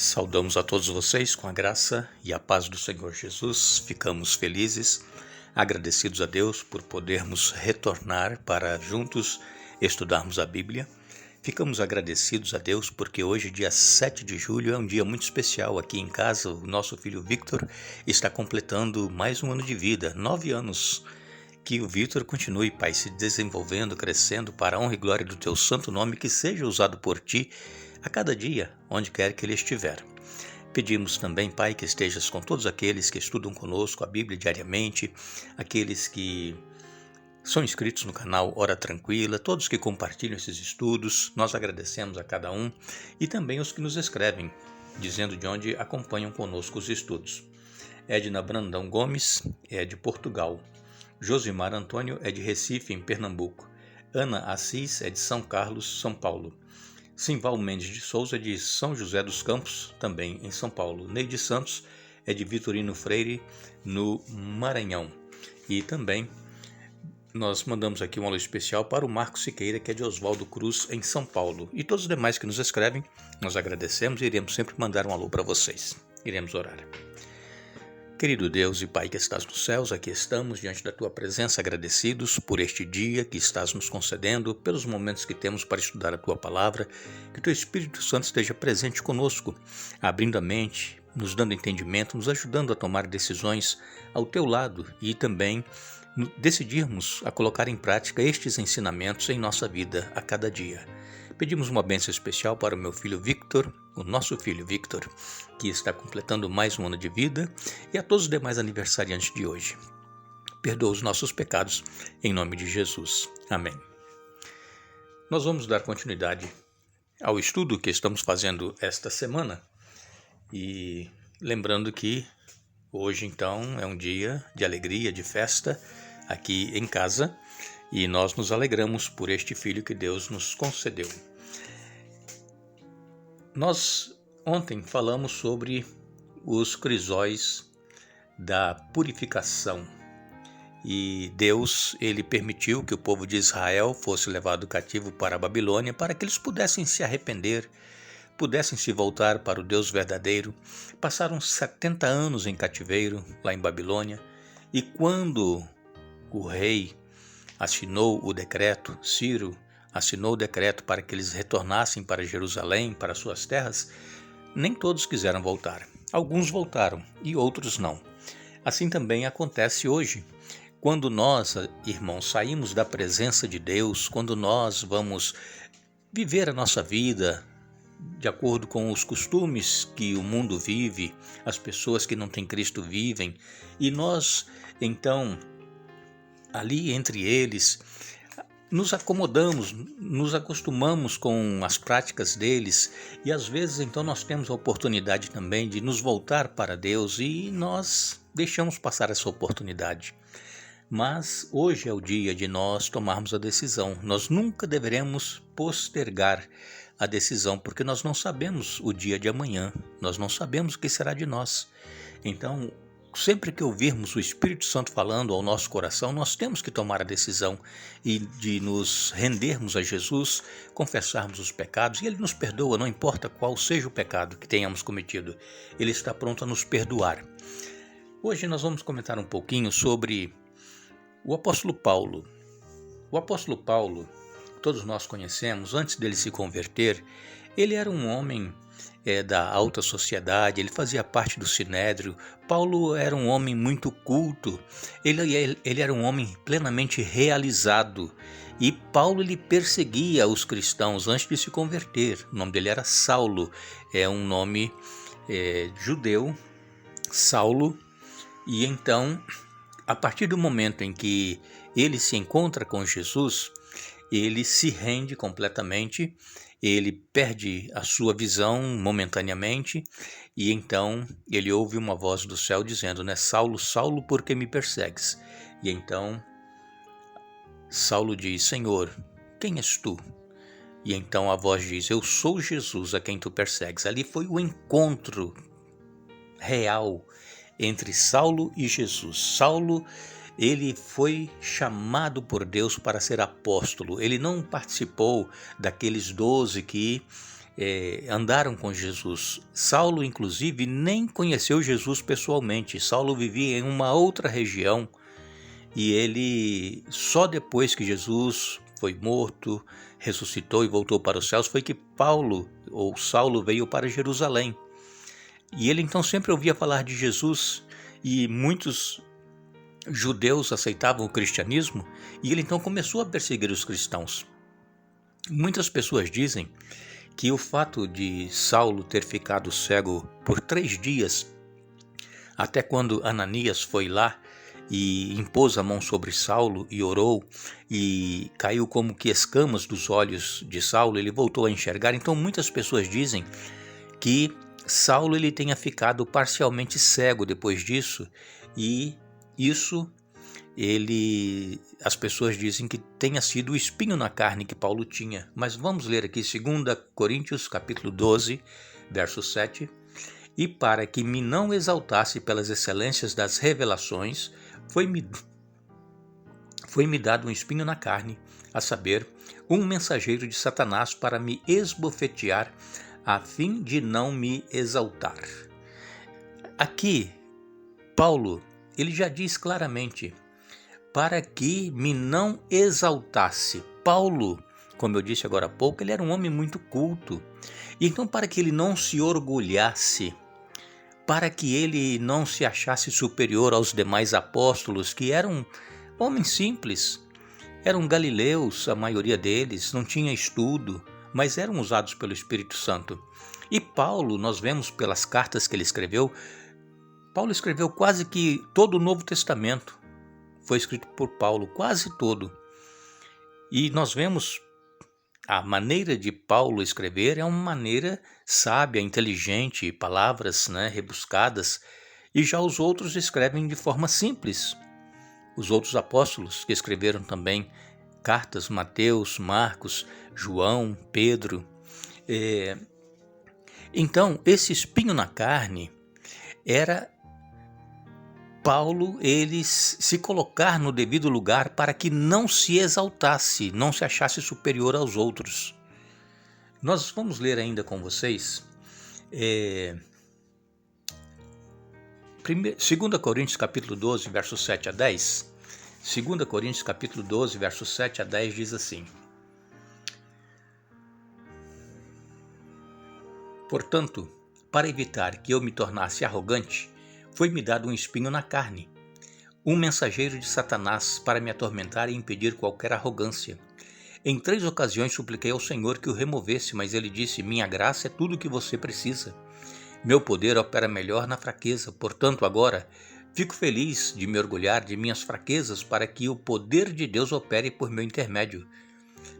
Saudamos a todos vocês com a graça e a paz do Senhor Jesus. Ficamos felizes, agradecidos a Deus por podermos retornar para juntos estudarmos a Bíblia. Ficamos agradecidos a Deus porque hoje, dia 7 de julho, é um dia muito especial aqui em casa. O nosso filho Victor está completando mais um ano de vida, 9 anos. Que o Victor continue, Pai, se desenvolvendo, crescendo para a honra e glória do Teu santo nome, que seja usado por Ti a cada dia, onde quer que ele estiver. Pedimos também, Pai, que estejas com todos aqueles que estudam conosco a Bíblia diariamente, aqueles que são inscritos no canal Hora Tranquila, todos que compartilham esses estudos, nós agradecemos a cada um, e também os que nos escrevem, dizendo de onde acompanham conosco os estudos. Edna Brandão Gomes é de Portugal. Josimar Antônio é de Recife, em Pernambuco. Ana Assis é de São Carlos, São Paulo. Simval Mendes de Souza é de São José dos Campos, também em São Paulo. Neide Santos é de Vitorino Freire, no Maranhão. E também nós mandamos aqui um alô especial para o Marcos Siqueira, que é de Oswaldo Cruz, em São Paulo. E todos os demais que nos escrevem, nós agradecemos e iremos sempre mandar um alô para vocês. Iremos orar. Querido Deus e Pai que estás nos céus, aqui estamos diante da Tua presença agradecidos por este dia que estás nos concedendo, pelos momentos que temos para estudar a Tua Palavra, que o Teu Espírito Santo esteja presente conosco, abrindo a mente, nos dando entendimento, nos ajudando a tomar decisões ao Teu lado e também decidirmos a colocar em prática estes ensinamentos em nossa vida a cada dia. Pedimos uma bênção especial para o meu filho Victor, o nosso filho Victor, que está completando mais um ano de vida, e a todos os demais aniversariantes de hoje. Perdoa os nossos pecados, em nome de Jesus. Amém. Nós vamos dar continuidade ao estudo que estamos fazendo esta semana, e lembrando que hoje, então, é um dia de alegria, de festa, aqui em casa, e nós nos alegramos por este filho que Deus nos concedeu. Nós ontem falamos sobre os crisóis da purificação, e Deus ele permitiu que o povo de Israel fosse levado cativo para a Babilônia para que eles pudessem se arrepender, pudessem se voltar para o Deus verdadeiro. Passaram 70 anos em cativeiro lá em Babilônia, e quando o rei assinou o decreto, Ciro assinou o decreto para que eles retornassem para Jerusalém, para suas terras, nem todos quiseram voltar. Alguns voltaram e outros não. Assim também acontece hoje. Quando nós, irmãos, saímos da presença de Deus, quando nós vamos viver a nossa vida de acordo com os costumes que o mundo vive, as pessoas que não têm Cristo vivem, e nós, então, ali entre eles, nos acomodamos, nos acostumamos com as práticas deles, e às vezes então nós temos a oportunidade também de nos voltar para Deus e nós deixamos passar essa oportunidade. Mas hoje é o dia de nós tomarmos a decisão. Nós nunca deveremos postergar a decisão, porque nós não sabemos o dia de amanhã, nós não sabemos o que será de nós. Então, sempre que ouvirmos o Espírito Santo falando ao nosso coração, nós temos que tomar a decisão e de nos rendermos a Jesus, confessarmos os pecados, e Ele nos perdoa, não importa qual seja o pecado que tenhamos cometido, Ele está pronto a nos perdoar. Hoje nós vamos comentar um pouquinho sobre o apóstolo Paulo. O apóstolo Paulo, todos nós conhecemos, antes dele se converter, ele era um homem da alta sociedade, ele fazia parte do Sinédrio. Paulo era um homem muito culto, ele era um homem plenamente realizado, e Paulo ele perseguia os cristãos antes de se converter. O nome dele era Saulo, é um nome judeu, Saulo, e então, a partir do momento em que ele se encontra com Jesus, ele se rende completamente, ele perde a sua visão momentaneamente, e então ele ouve uma voz do céu dizendo, Saulo, Saulo, por que me persegues? E então Saulo diz, Senhor, quem és tu? E então a voz diz, eu sou Jesus a quem tu persegues. Ali foi o encontro real entre Saulo e Jesus. Saulo, ele foi chamado por Deus para ser apóstolo. Ele não participou daqueles 12 que andaram com Jesus. Saulo, inclusive, nem conheceu Jesus pessoalmente. Saulo vivia em uma outra região e ele, só depois que Jesus foi morto, ressuscitou e voltou para os céus, foi que Saulo veio para Jerusalém. E ele então sempre ouvia falar de Jesus e muitos judeus aceitavam o cristianismo e ele então começou a perseguir os cristãos. Muitas pessoas dizem que o fato de Saulo ter ficado cego por 3 dias, até quando Ananias foi lá e impôs a mão sobre Saulo e orou, e caiu como que escamas dos olhos de Saulo, ele voltou a enxergar. Então muitas pessoas dizem que Saulo ele tenha ficado parcialmente cego depois disso, e isso as pessoas dizem que tenha sido o espinho na carne que Paulo tinha. Mas vamos ler aqui 2 Coríntios capítulo 12, verso 7. E para que me não exaltasse pelas excelências das revelações, foi-me dado um espinho na carne, a saber, um mensageiro de Satanás para me esbofetear, a fim de não me exaltar. Aqui, Paulo, ele já diz claramente, para que me não exaltasse. Paulo, como eu disse agora há pouco, ele era um homem muito culto. E então, para que ele não se orgulhasse, para que ele não se achasse superior aos demais apóstolos, que eram homens simples, eram galileus, a maioria deles, não tinha estudo, mas eram usados pelo Espírito Santo. E Paulo, nós vemos pelas cartas que ele escreveu, Paulo escreveu quase que todo o Novo Testamento. Foi escrito por Paulo, quase todo. E nós vemos a maneira de Paulo escrever é uma maneira sábia, inteligente, palavras rebuscadas. E já os outros escrevem de forma simples. Os outros apóstolos que escreveram também cartas, Mateus, Marcos, João, Pedro. Então, esse espinho na carne era Paulo, ele se colocar no devido lugar para que não se exaltasse, não se achasse superior aos outros. Nós vamos ler ainda com vocês 2 Coríntios capítulo 12, versos 7 a 10. 2 Coríntios capítulo 12, versos 7 a 10 diz assim: Portanto, para evitar que eu me tornasse arrogante, foi-me dado um espinho na carne, um mensageiro de Satanás para me atormentar e impedir qualquer arrogância. Em 3 ocasiões supliquei ao Senhor que o removesse, mas ele disse, minha graça é tudo o que você precisa. Meu poder opera melhor na fraqueza, portanto agora fico feliz de me orgulhar de minhas fraquezas para que o poder de Deus opere por meu intermédio.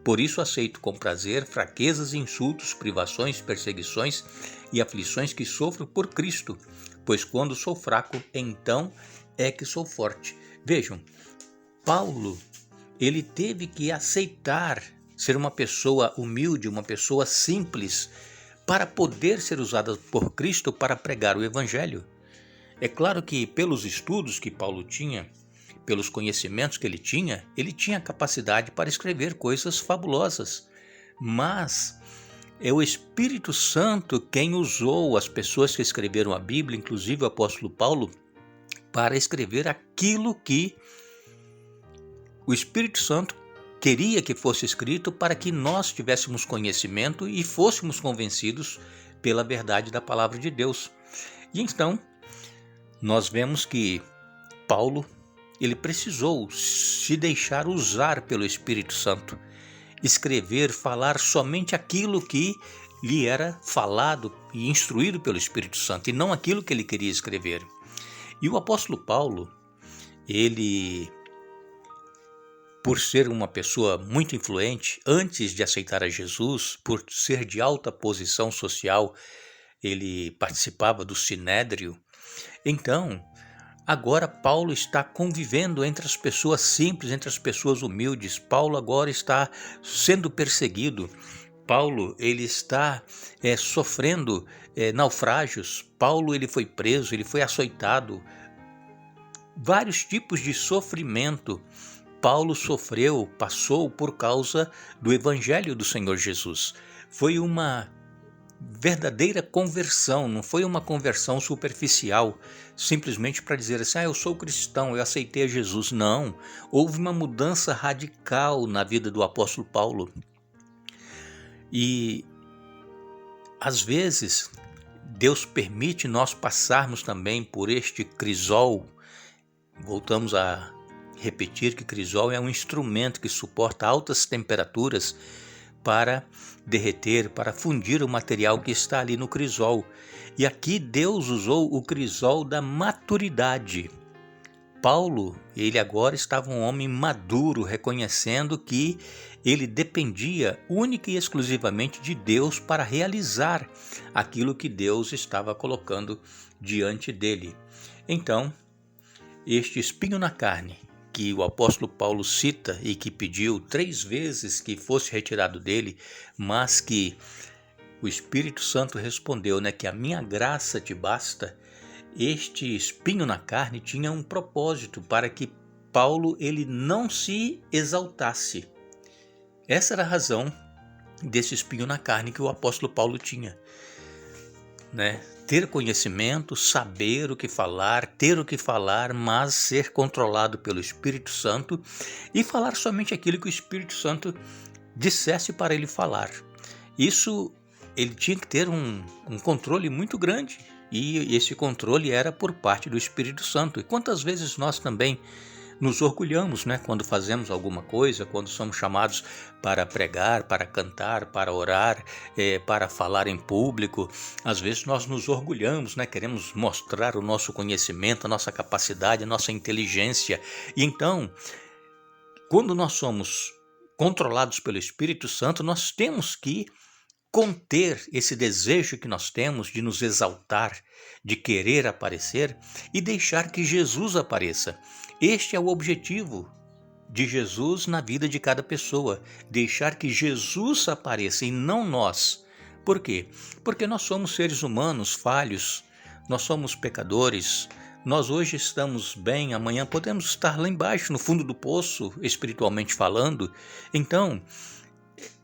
Por isso aceito com prazer fraquezas, insultos, privações, perseguições e aflições que sofro por Cristo, pois quando sou fraco, então é que sou forte. Vejam, Paulo, ele teve que aceitar ser uma pessoa humilde, uma pessoa simples, para poder ser usada por Cristo para pregar o Evangelho. É claro que pelos estudos que Paulo tinha, pelos conhecimentos que ele tinha capacidade para escrever coisas fabulosas, mas é o Espírito Santo quem usou as pessoas que escreveram a Bíblia, inclusive o apóstolo Paulo, para escrever aquilo que o Espírito Santo queria que fosse escrito para que nós tivéssemos conhecimento e fôssemos convencidos pela verdade da palavra de Deus. E então, nós vemos que Paulo, ele precisou se deixar usar pelo Espírito Santo, escrever, falar somente aquilo que lhe era falado e instruído pelo Espírito Santo, e não aquilo que ele queria escrever. E o apóstolo Paulo, ele, por ser uma pessoa muito influente, antes de aceitar a Jesus, por ser de alta posição social, ele participava do Sinédrio. Então, agora Paulo está convivendo entre as pessoas simples, entre as pessoas humildes. Paulo agora está sendo perseguido. Paulo, ele está sofrendo naufrágios. Paulo, ele foi preso, ele foi açoitado. Vários tipos de sofrimento Paulo sofreu, passou por causa do Evangelho do Senhor Jesus. Foi uma verdadeira conversão, não foi uma conversão superficial, simplesmente para dizer assim, eu sou cristão, eu aceitei a Jesus. Não, houve uma mudança radical na vida do apóstolo Paulo. E às vezes Deus permite nós passarmos também por este crisol. Voltamos a repetir que crisol é um instrumento que suporta altas temperaturas para derreter, para fundir o material que está ali no crisol. E aqui Deus usou o crisol da maturidade. Paulo, ele agora estava um homem maduro, reconhecendo que ele dependia única e exclusivamente de Deus para realizar aquilo que Deus estava colocando diante dele. Então, este espinho na carne, que o apóstolo Paulo cita e que pediu 3 vezes que fosse retirado dele, mas que o Espírito Santo respondeu, que a minha graça te basta. Este espinho na carne tinha um propósito para que Paulo ele não se exaltasse. Essa era a razão desse espinho na carne que o apóstolo Paulo tinha, Ter conhecimento, saber o que falar, ter o que falar, mas ser controlado pelo Espírito Santo e falar somente aquilo que o Espírito Santo dissesse para ele falar. Isso, ele tinha que ter um controle muito grande, e esse controle era por parte do Espírito Santo. E quantas vezes nós também nos orgulhamos, quando fazemos alguma coisa, quando somos chamados para pregar, para cantar, para orar, para falar em público. Às vezes nós nos orgulhamos, queremos mostrar o nosso conhecimento, a nossa capacidade, a nossa inteligência. E então, quando nós somos controlados pelo Espírito Santo, nós temos que conter esse desejo que nós temos de nos exaltar, de querer aparecer e deixar que Jesus apareça. Este é o objetivo de Jesus na vida de cada pessoa, deixar que Jesus apareça e não nós. Por quê? Porque nós somos seres humanos falhos, nós somos pecadores, nós hoje estamos bem, amanhã podemos estar lá embaixo, no fundo do poço, espiritualmente falando. Então,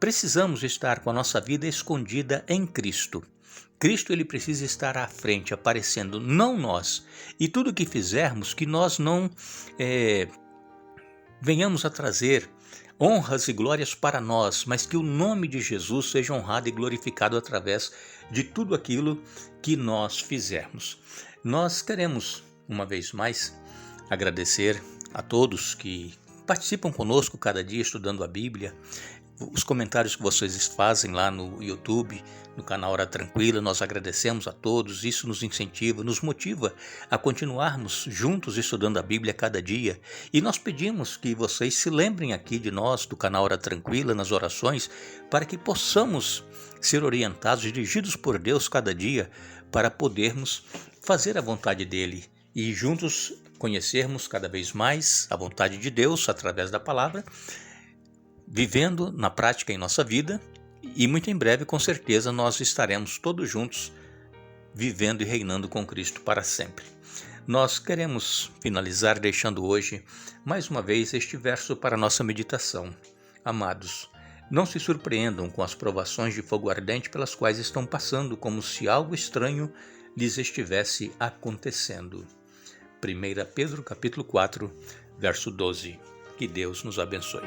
precisamos estar com a nossa vida escondida em Cristo. Cristo ele precisa estar à frente, aparecendo, não nós. E tudo que fizermos, que nós não venhamos a trazer honras e glórias para nós, mas que o nome de Jesus seja honrado e glorificado através de tudo aquilo que nós fizermos. Nós queremos, uma vez mais, agradecer a todos que participam conosco cada dia estudando a Bíblia. Os comentários que vocês fazem lá no YouTube, no canal Hora Tranquila, nós agradecemos a todos. Isso nos incentiva, nos motiva a continuarmos juntos estudando a Bíblia cada dia. E nós pedimos que vocês se lembrem aqui de nós, do canal Hora Tranquila, nas orações, para que possamos ser orientados, dirigidos por Deus cada dia, para podermos fazer a vontade dEle e juntos conhecermos cada vez mais a vontade de Deus através da palavra, vivendo na prática em nossa vida, e muito em breve, com certeza, nós estaremos todos juntos, vivendo e reinando com Cristo para sempre. Nós queremos finalizar deixando hoje, mais uma vez, este verso para nossa meditação. Amados, não se surpreendam com as provações de fogo ardente pelas quais estão passando, como se algo estranho lhes estivesse acontecendo. 1 Pedro capítulo 4, verso 12. Que Deus nos abençoe.